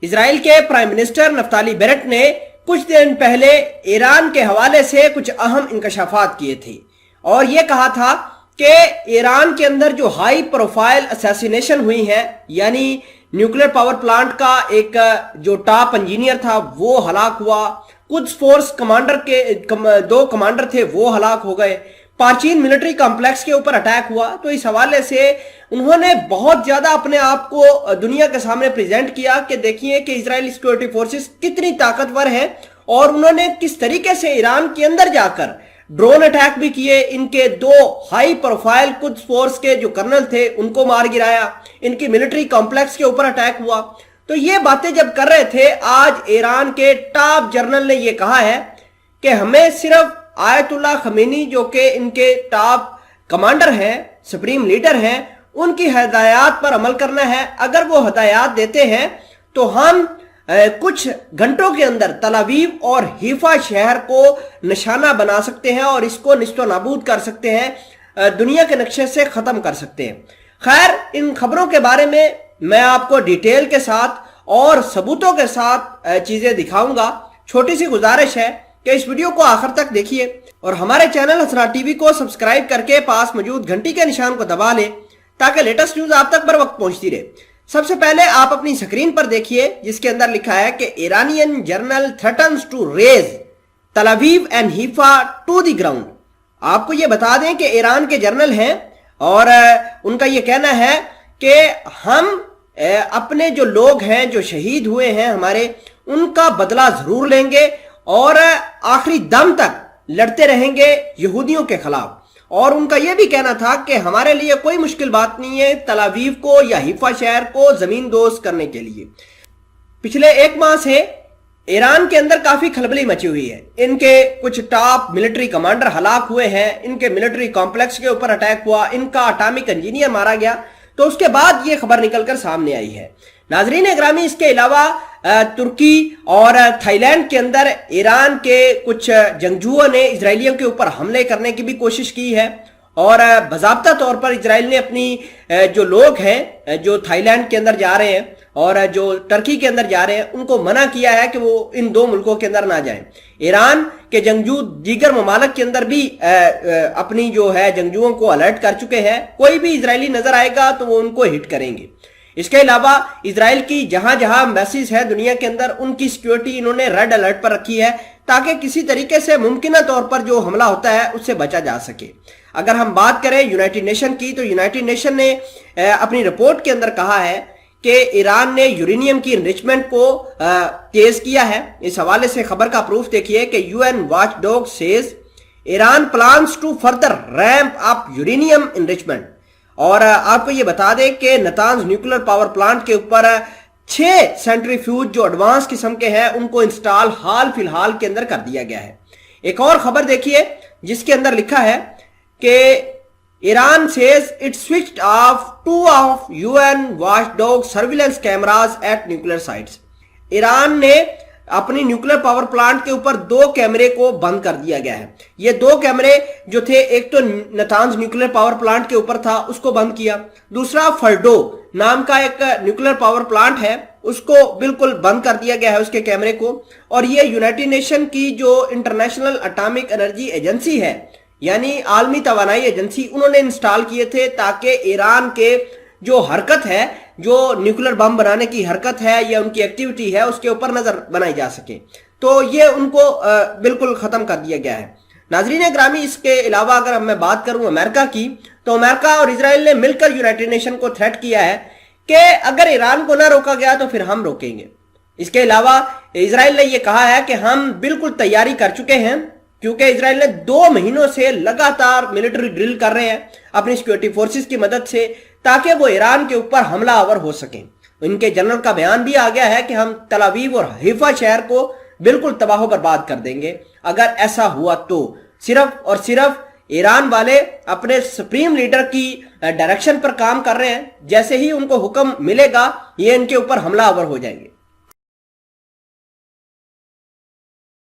اسرائیل کے prime minister نفتالی Bennet نے کچھ دن پہلے ایران کے حوالے سے کچھ اہم انکشافات کیے تھے اور یہ کہا تھا کہ ایران کے اندر جو ہائی پروفائل اسیسینیشن ہوئی ہے، یعنی نیوکلیر پاور پلانٹ کا ایک جو ٹاپ انجینئر تھا وہ ہلاک ہوا، قدس فورس کمانڈر کے 2 کمانڈر تھے وہ ہلاک ہو گئے، پارچین ملٹری کمپلیکس کے اوپر اٹیک ہوا۔ تو اس حوالے سے انہوں نے بہت زیادہ اپنے آپ کو دنیا کے سامنے پریزنٹ کیا کہ دیکھیے کہ اسرائیلی سیکورٹی فورسز کتنی طاقتور ہیں، اور انہوں نے کس طریقے سے ایران کے اندر جا کر ڈرون اٹیک بھی کیے، ان کے 2 ہائی پروفائل قدس فورس کے جو کرنل تھے ان کو مار گرایا، ان کی ملٹری کمپلیکس کے اوپر اٹیک ہوا۔ تو یہ باتیں جب کر رہے تھے، آج ایران کے ٹاپ جنرل نے یہ کہا ہے کہ ہمیں صرف آیت اللہ خمینی جو کہ ان کے ٹاپ کمانڈر ہیں، سپریم لیڈر ہیں، ان کی ہدایات پر عمل کرنا ہے۔ اگر وہ ہدایات دیتے ہیں تو ہم کچھ گھنٹوں کے اندر تل ابیب اور حیفا شہر کو نشانہ بنا سکتے ہیں اور اس کو نیست و نابود کر سکتے ہیں، دنیا کے نقشے سے ختم کر سکتے ہیں۔ خیر، ان خبروں کے بارے میں آپ کو ڈیٹیل کے ساتھ اور ثبوتوں کے ساتھ چیزیں دکھاؤں گا۔ چھوٹی سی گزارش ہے کہ اس ویڈیو کو آخر تک دیکھیے اور ہمارے چینل حسنات ٹی وی کو سبسکرائب کر کے پاس موجود گھنٹی کے نشان کو دبا لیں تاکہ لیٹسٹ نیوز آپ تک بر وقت پہنچتی رہے۔ سب سے پہلے آپ اپنی سکرین پر دیکھیے جس کے اندر لکھا ہے کہ Iranian general threatens to raze Tel Aviv and Haifa to the ground. آپ کو یہ بتا دیں کہ ایران کے جنرل ہیں اور ان کا یہ کہنا ہے کہ ہم اپنے جو لوگ ہیں جو شہید ہوئے ہیں ہمارے، ان کا بدلہ ضرور لیں گے اور آخری دم تک لڑتے رہیں گے یہودیوں کے خلاف۔ اور ان کا یہ بھی کہنا تھا کہ ہمارے لیے کوئی مشکل بات نہیں ہے تل ابیب کو یا حیفا شہر کو زمین دوز کرنے کے لیے۔ پچھلے 1 ماہ سے ایران کے اندر کافی کھلبلی مچی ہوئی ہے، ان کے کچھ ٹاپ ملٹری کمانڈر ہلاک ہوئے ہیں، ان کے ملٹری کمپلیکس کے اوپر اٹیک ہوا، ان کا اٹامک انجینئر مارا گیا۔ تو اس کے بعد یہ خبر نکل کر سامنے آئی ہے۔ ناظرین گرامی، اس کے علاوہ ترکی اور تھائی لینڈ کے اندر ایران کے کچھ جنگجوؤں نے اسرائیلیوں کے اوپر حملے کرنے کی بھی کوشش کی ہے، اور باضابطہ طور پر اسرائیل نے اپنی جو لوگ ہیں جو تھائی لینڈ کے اندر جا رہے ہیں اور جو ٹرکی کے اندر جا رہے ہیں ان کو منع کیا ہے کہ وہ ان 2 ملکوں کے اندر نہ جائیں۔ ایران کے جنگجو دیگر ممالک کے اندر بھی اپنی جو ہے جنگجوؤں کو الرٹ کر چکے ہیں، کوئی بھی اسرائیلی نظر آئے گا تو وہ ان کو ہٹ کریں گے۔ اس کے علاوہ اسرائیل کی جہاں جہاں ایمبیسیز ہے دنیا کے اندر، ان کی سیکیورٹی انہوں نے ریڈ الرٹ پر رکھی ہے تاکہ کسی طریقے سے ممکنہ طور پر جو حملہ ہوتا ہے اس سے بچا جا سکے۔ اگر ہم بات کریں یونائٹڈ نیشن کی، تو یونائٹڈ نیشن نے اپنی رپورٹ کے اندر کہا ہے کہ ایران نے یورینیم کی انریچمنٹ کو تیز کیا ہے۔ اس حوالے سے خبر کا پروف دیکھیے کہ UN watchdog says Iran plans to further ramp up uranium enrichment. اور آپ کو یہ بتا دیں کہ نتانز نیوکلیر پاور پلانٹ کے اوپر 6 سینٹریفیوج جو ایڈوانس قسم کے ہیں ان کو انسٹال حال فی الحال کے اندر کر دیا گیا ہے۔ ایک اور خبر دیکھیے جس کے اندر لکھا ہے کہ Iran says it switched off 2 of UN watchdog surveillance cameras at nuclear sites۔ Iran نے اپنی نیوکلیر پاور پلانٹ کے اوپر 2 کیمرے کو بند کر دیا گیا ہے۔ یہ 2 کیمرے جو تھے، ایک تو نتانز نیوکلیر پاور پلانٹ کے اوپر تھا، اس کو بند کیا، دوسرا فرڈو نام کا ایک نیوکلیر پاور پلانٹ ہے، اس کو بالکل بند کر دیا گیا ہے اس کے کیمرے کو۔ اور یہ یونائٹڈ نیشن کی جو انٹرنیشنل اٹامک انرجی ایجنسی ہے، یعنی عالمی توانائی ایجنسی، انہوں نے انسٹال کیے تھے تاکہ ایران کے جو حرکت ہے، جو نیوکلیر بم بنانے کی حرکت ہے یا ان کی ایکٹیویٹی ہے، اس کے اوپر نظر بنائی جا سکے۔ تو یہ ان کو بالکل ختم کر دیا گیا ہے۔ ناظرین گرامی، اس کے علاوہ اگر میں بات کروں امریکہ کی، تو امریکہ اور اسرائیل نے مل کر یونائٹڈ نیشن کو تھریٹ کیا ہے کہ اگر ایران کو نہ روکا گیا تو پھر ہم روکیں گے۔ اس کے علاوہ اسرائیل نے یہ کہا ہے کہ ہم بالکل تیاری کر چکے ہیں، کیونکہ اسرائیل نے 2 مہینوں سے لگاتار ملٹری ڈرل کر رہے ہیں اپنی سیکورٹی فورسز کی مدد سے تاکہ وہ ایران کے اوپر حملہ آور ہو سکیں۔ ان کے جنرل کا بیان بھی آ گیا ہے کہ ہم تل ابیب اور حیفا شہر کو بالکل تباہ و برباد کر دیں گے اگر ایسا ہوا تو۔ صرف اور صرف ایران والے اپنے سپریم لیڈر کی ڈائریکشن پر کام کر رہے ہیں، جیسے ہی ان کو حکم ملے گا یہ ان کے اوپر حملہ آور ہو جائیں گے۔